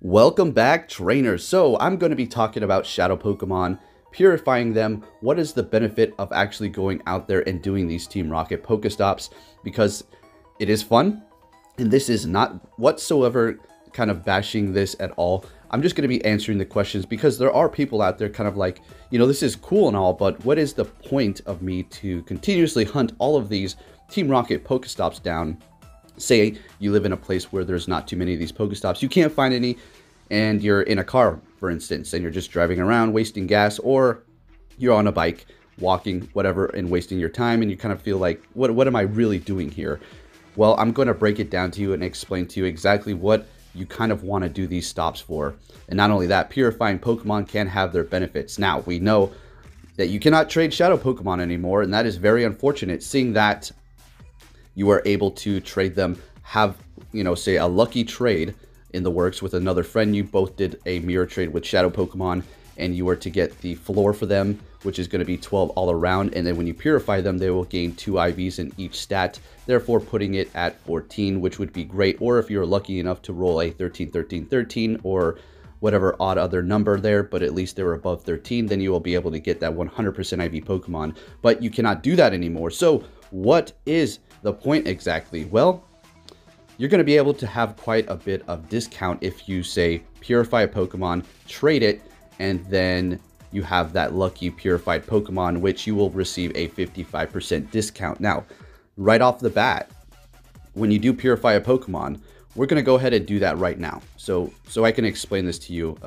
Welcome back, trainers. So I'm going to be talking about shadow Pokemon, purifying them. What is the benefit of actually going out there and doing these Team Rocket Pokestops? Because it is fun, and this is not whatsoever kind of bashing this at all. I'm just going to be answering the questions because there are people out there kind of like, this is cool and all, but what is the point of me to continuously hunt all of these Team Rocket Pokestops down? Say you live in a place where there's not too many of these Pokestops, you can't find any, and you're in a car, for instance, and you're just driving around wasting gas, or you're on a bike, walking, whatever, and wasting your time, and you kind of feel like, what am I really doing here? Well, I'm going to break it down to you and explain to you exactly what you kind of want to do these stops for. And not only that, purifying Pokemon can have their benefits. Now, we know that you cannot trade Shadow Pokemon anymore, and that is very unfortunate, seeing that you are able to trade them, have, say a lucky trade in the works with another friend. You both did a mirror trade with Shadow Pokemon, and you were to get the floor for them, which is going to be 12 all around. And then when you purify them, they will gain 2 IVs in each stat, therefore putting it at 14, which would be great. Or if you're lucky enough to roll a 13, 13, 13, or whatever odd other number there, but at least they were above 13, then you will be able to get that 100% IV Pokemon. But you cannot do that anymore. So what is the point exactly? Well, you're going to be able to have quite a bit of discount if you, say, purify a Pokemon, trade it, and then you have that lucky purified Pokemon, which you will receive a 55% discount. Now, right off the bat, when you do purify a Pokemon, we're going to go ahead and do that right now. So I can explain this to you.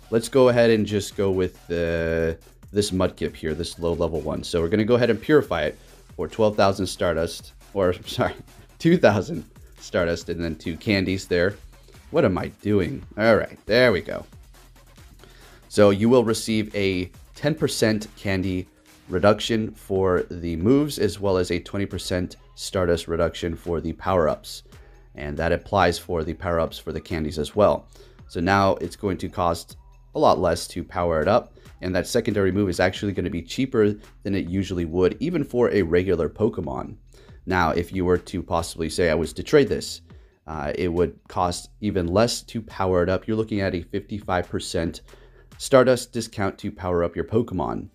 Let's go ahead and just go with this Mudkip here, this low level one. So we're going to go ahead and purify it for 12,000 Stardust, or sorry, 2,000 Stardust, and then 2 candies there. What am I doing? All right, there we go. So you will receive a 10% candy reduction for the moves, as well as a 20% Stardust reduction for the power-ups. And that applies for the power-ups for the candies as well. So now it's going to cost a lot less to power it up. And that secondary move is actually going to be cheaper than it usually would, even for a regular Pokemon. Now, if you were to possibly say I was to trade this, it would cost even less to power it up. You're looking at a 55% Stardust discount to power up your Pokemon.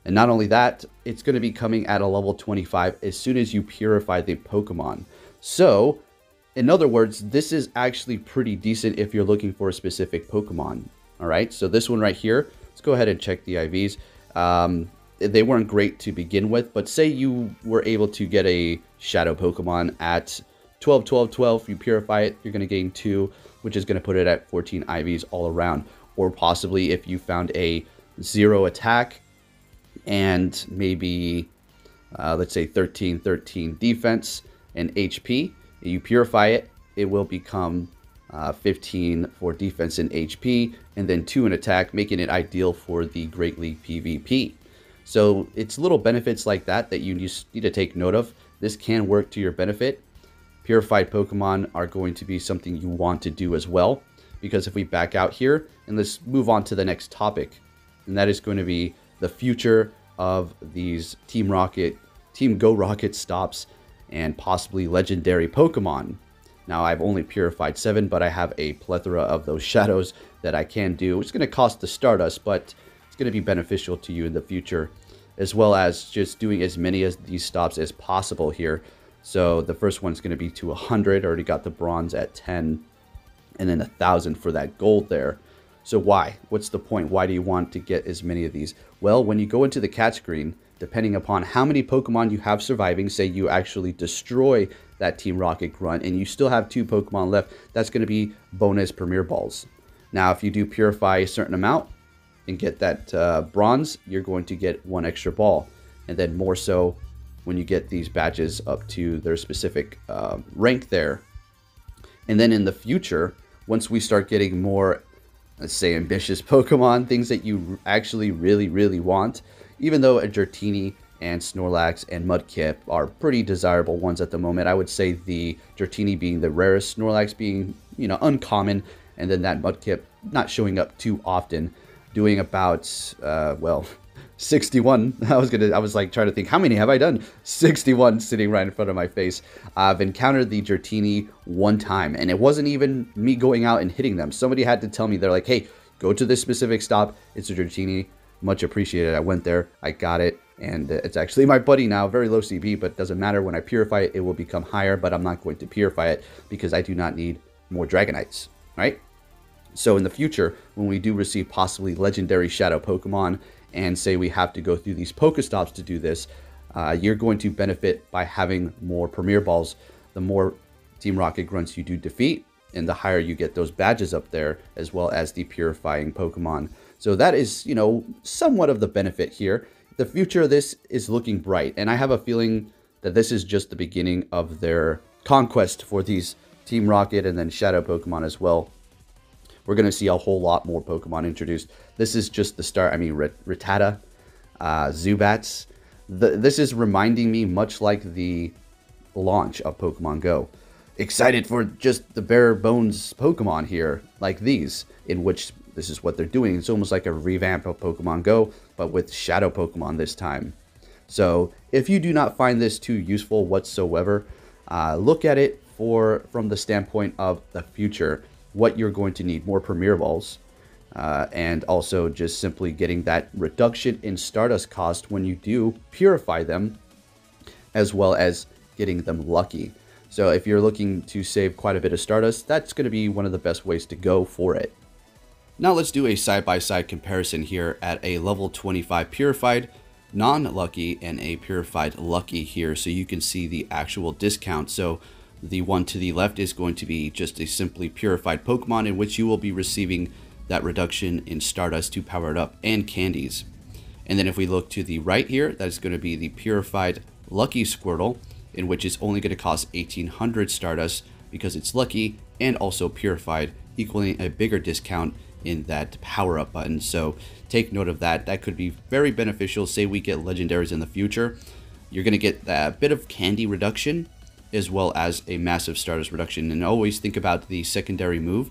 And not only that, it's going to be coming at a level 25 as soon as you purify the Pokemon. So, in other words, this is actually pretty decent if you're looking for a specific Pokemon. All right, so this one right here, let's go ahead and check the IVs. They weren't great to begin with, but say you were able to get a Shadow Pokemon at 12, 12, 12. You purify it, you're going to gain 2, which is going to put it at 14 IVs all around. Or possibly if you found a 0 attack and maybe, let's say 13, 13 defense and HP, you purify it, it will become 15 for defense and HP, and then 2 in attack, making it ideal for the Great League PvP. So it's little benefits like that that you just need to take note of. This can work to your benefit. Purified Pokemon are going to be something you want to do as well, because if we back out here, and let's move on to the next topic, and that is going to be the future of these Team Rocket, Team Go Rocket stops, and possibly legendary Pokemon. Now, I've only purified 7, but I have a plethora of those shadows that I can do. It's going to cost the Stardust, but it's going to be beneficial to you in the future, as well as just doing as many of these stops as possible here. So the first one's going to be to 100. Already got the bronze at 10, and then 1,000 for that gold there. So why? What's the point? Why do you want to get as many of these? Well, when you go into the catch screen, depending upon how many Pokemon you have surviving, say you actually destroy that Team Rocket Grunt and you still have 2 Pokemon left, that's going to be bonus Premier Balls. Now, if you do purify a certain amount and get that bronze, you're going to get 1 extra ball. And then more so when you get these badges up to their specific rank there. And then in the future, once we start getting more, let's say, ambitious Pokemon, things that you actually really want, even though a Dratini and Snorlax and Mudkip are pretty desirable ones at the moment, I would say the Dratini being the rarest, Snorlax being, uncommon, and then that Mudkip not showing up too often, doing about, well, 61. I was like trying to think, how many have I done? 61 sitting right in front of my face. I've encountered the Dratini one time, and it wasn't even me going out and hitting them. Somebody had to tell me, they're like, hey, go to this specific stop. It's a Dratini. Much appreciated. I went there, I got it, and it's actually my buddy now. Very low CP, but doesn't matter. When I purify it, it will become higher, but I'm not going to purify it because I do not need more Dragonites, right? So in the future, when we do receive possibly legendary Shadow Pokemon, and say we have to go through these Pokestops to do this, you're going to benefit by having more Premier Balls. The more Team Rocket Grunts you do defeat, and the higher you get those badges up there, as well as the purifying Pokemon. So that is, you know, somewhat of the benefit here. The future of this is looking bright, and I have a feeling that this is just the beginning of their conquest for these Team Rocket and then Shadow Pokemon as well. We're going to see a whole lot more Pokemon introduced. This is just the start. I mean, Rattata, Zubats. This is reminding me much like the launch of Pokemon Go. Excited for just the bare bones Pokemon here, like these, in which this is what they're doing. It's almost like a revamp of Pokemon Go, but with Shadow Pokemon this time. So if you do not find this too useful whatsoever, look at it from the standpoint of the future. What you're going to need, more Premier Balls, and also just simply getting that reduction in Stardust cost when you do purify them, as well as getting them lucky. So if you're looking to save quite a bit of Stardust, that's going to be one of the best ways to go for it. Now let's do a side-by-side comparison here at a level 25 purified non-lucky and a purified lucky here, so you can see the actual discount. So the one to the left is going to be just a simply purified Pokemon, in which you will be receiving that reduction in Stardust to power it up and candies. And then if we look to the right here, that is going to be the purified Lucky Squirtle, in which it's only going to cost 1800 Stardust because it's lucky and also purified, equaling a bigger discount in that power up button. So take note of that. That could be very beneficial. Say we get legendaries in the future, you're going to get that bit of candy reduction, as well as a massive Stardust reduction. And always think about the secondary move.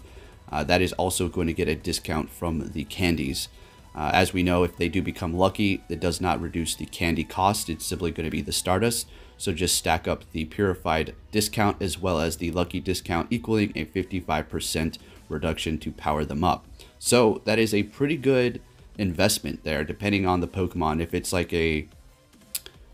That is also going to get a discount from the candies. As we know, if they do become lucky, it does not reduce the candy cost. It's simply going to be the Stardust. So just stack up the purified discount as well as the lucky discount, equaling a 55% reduction to power them up. So that is a pretty good investment there, depending on the Pokemon. If it's like a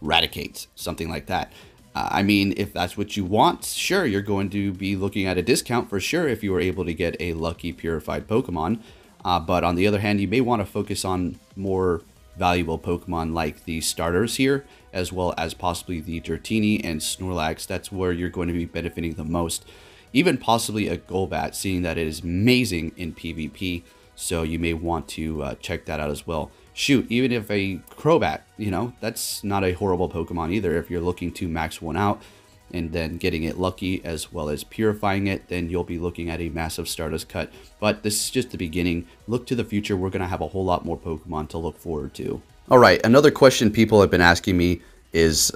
Raticate, something like that. I mean, if that's what you want, sure, you're going to be looking at a discount for sure if you were able to get a lucky purified Pokemon. But on the other hand, you may want to focus on more valuable Pokemon like the starters here, as well as possibly the Dratini and Snorlax. That's where you're going to be benefiting the most. Even possibly a Golbat, seeing that it is amazing in PvP. So you may want to check that out as well. Shoot, even if a Crobat, you know, that's not a horrible Pokemon either. If you're looking to max one out and then getting it lucky as well as purifying it, then you'll be looking at a massive Stardust cut. But this is just the beginning. Look to the future. We're going to have a whole lot more Pokemon to look forward to. All right, another question people have been asking me is,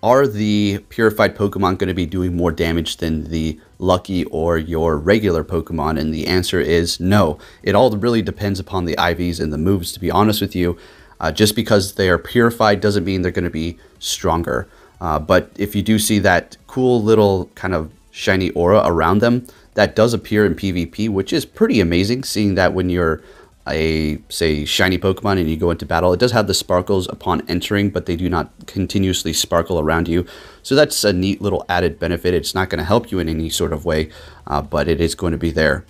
are the purified Pokemon going to be doing more damage than the lucky or your regular Pokemon? And the answer is no. It all really depends upon the IVs and the moves, to be honest with you. Just because they are purified doesn't mean they're going to be stronger. But if you do see that cool little kind of shiny aura around them, that does appear in PvP, which is pretty amazing, seeing that when you're a, say, shiny Pokemon and you go into battle, it does have the sparkles upon entering, but they do not continuously sparkle around you. So that's a neat little added benefit. It's not going to help you in any sort of way, but it is going to be there.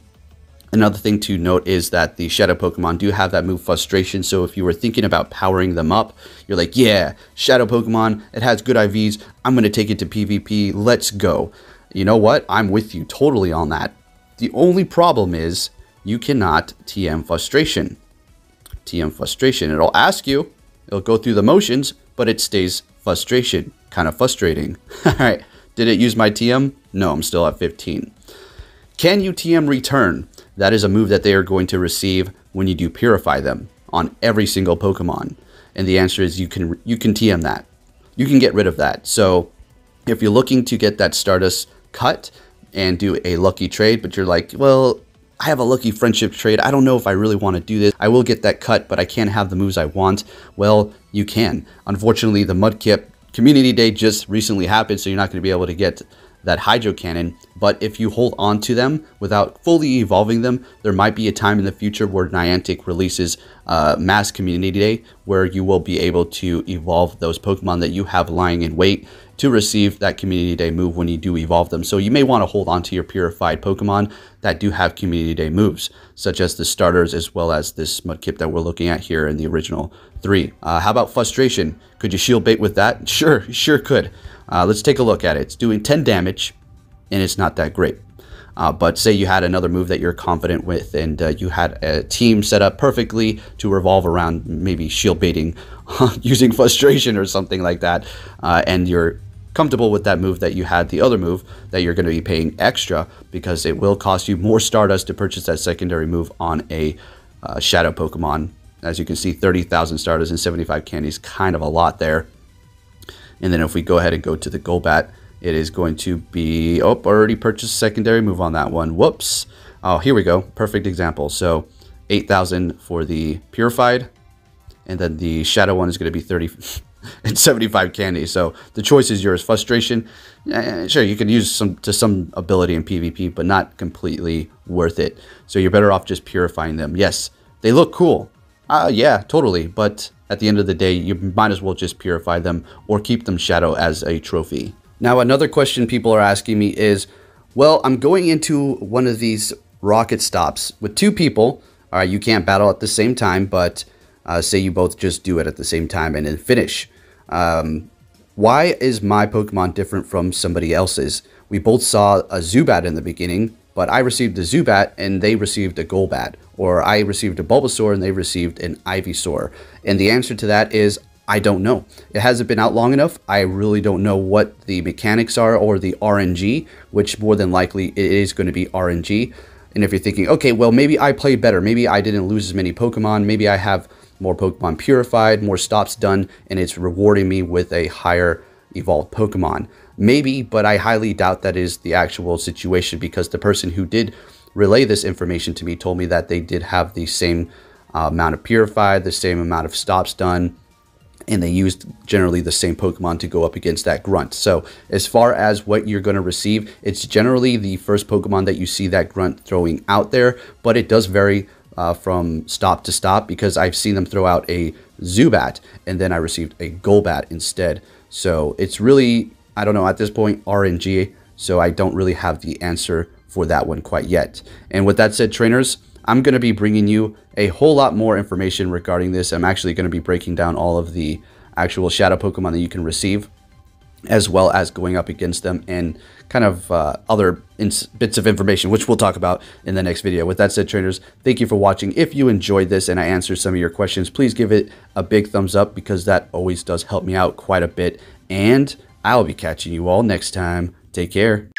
Another thing to note is that the Shadow Pokemon do have that move Frustration, so if you were thinking about powering them up, you're like, yeah, Shadow Pokemon, it has good IVs, I'm going to take it to PvP, let's go. You know what? I'm with you totally on that. The only problem is you cannot TM Frustration. TM Frustration, it'll ask you, it'll go through the motions, but it stays Frustration. Kind of frustrating. Alright, did it use my TM? No, I'm still at 15. Can you TM Return? That is a move that they are going to receive when you do purify them on every single Pokemon. And the answer is you can TM that. You can get rid of that. So if you're looking to get that Stardust cut and do a lucky trade, but you're like, well, I have a lucky friendship trade. I don't know if I really want to do this. I will get that cut, but I can't have the moves I want. Well, you can. Unfortunately, the Mudkip Community Day just recently happened, so you're not going to be able to get that Hydro Cannon. But if you hold on to them without fully evolving them, there might be a time in the future where Niantic releases Mass Community Day, where you will be able to evolve those Pokemon that you have lying in wait to receive that Community Day move when you do evolve them. So you may want to hold on to your purified Pokemon that do have Community Day moves, such as the starters as well as this Mudkip that we're looking at here in the original 3. How about Frustration? Could you shield bait with that? Sure, you sure could. Let's take a look at it. It's doing 10 damage, and it's not that great. But say you had another move that you're confident with, and you had a team set up perfectly to revolve around maybe shield baiting using Frustration or something like that, and you're comfortable with that move that you had the other move that you're going to be paying extra because it will cost you more Stardust to purchase that secondary move on a Shadow Pokemon. As you can see, 30,000 Stardust and 75 candies, kind of a lot there. And then if we go ahead and go to the Golbat, it is going to be, oh, already purchased secondary move on that one. Whoops. Oh, here we go. Perfect example. So 8,000 for the Purified, and then the Shadow one is going to be 30 and 75 candy. So the choice is yours. Frustration, sure, you can use some ability in PvP, but not completely worth it. So you're better off just purifying them. Yes, they look cool. Yeah, totally. But at the end of the day, you might as well just purify them or keep them Shadow as a trophy. Now, another question people are asking me is, well, I'm going into one of these rocket stops with 2 people. All right, you can't battle at the same time, but say you both just do it at the same time and then finish. Why is my Pokemon different from somebody else's? We both saw a Zubat in the beginning, but I received a Zubat and they received a Golbat. Or I received a Bulbasaur and they received an Ivysaur. And the answer to that is, I don't know. It hasn't been out long enough. I really don't know what the mechanics are or the RNG, which more than likely it is going to be RNG. And if you're thinking, okay, well, maybe I played better. Maybe I didn't lose as many Pokemon. Maybe I have more Pokemon purified, more stops done, and it's rewarding me with a higher evolved Pokemon. Maybe, but I highly doubt that is the actual situation because the person who did relay this information to me told me that they did have the same amount of purified, the same amount of stops done, and they used generally the same Pokemon to go up against that Grunt. So as far as what you're going to receive, it's generally the first Pokemon that you see that Grunt throwing out there, but it does vary from stop to stop because I've seen them throw out a Zubat and then I received a Golbat instead. So it's really, I don't know, at this point, RNG, so I don't really have the answer for that one quite yet. And with that said, trainers, I'm going to be bringing you a whole lot more information regarding this. I'm actually going to be breaking down all of the actual Shadow Pokemon that you can receive, as well as going up against them and kind of other bits of information, which we'll talk about in the next video. With that said, trainers, thank you for watching. If you enjoyed this and I answered some of your questions, please give it a big thumbs up because that always does help me out quite a bit. And I'll be catching you all next time. Take care.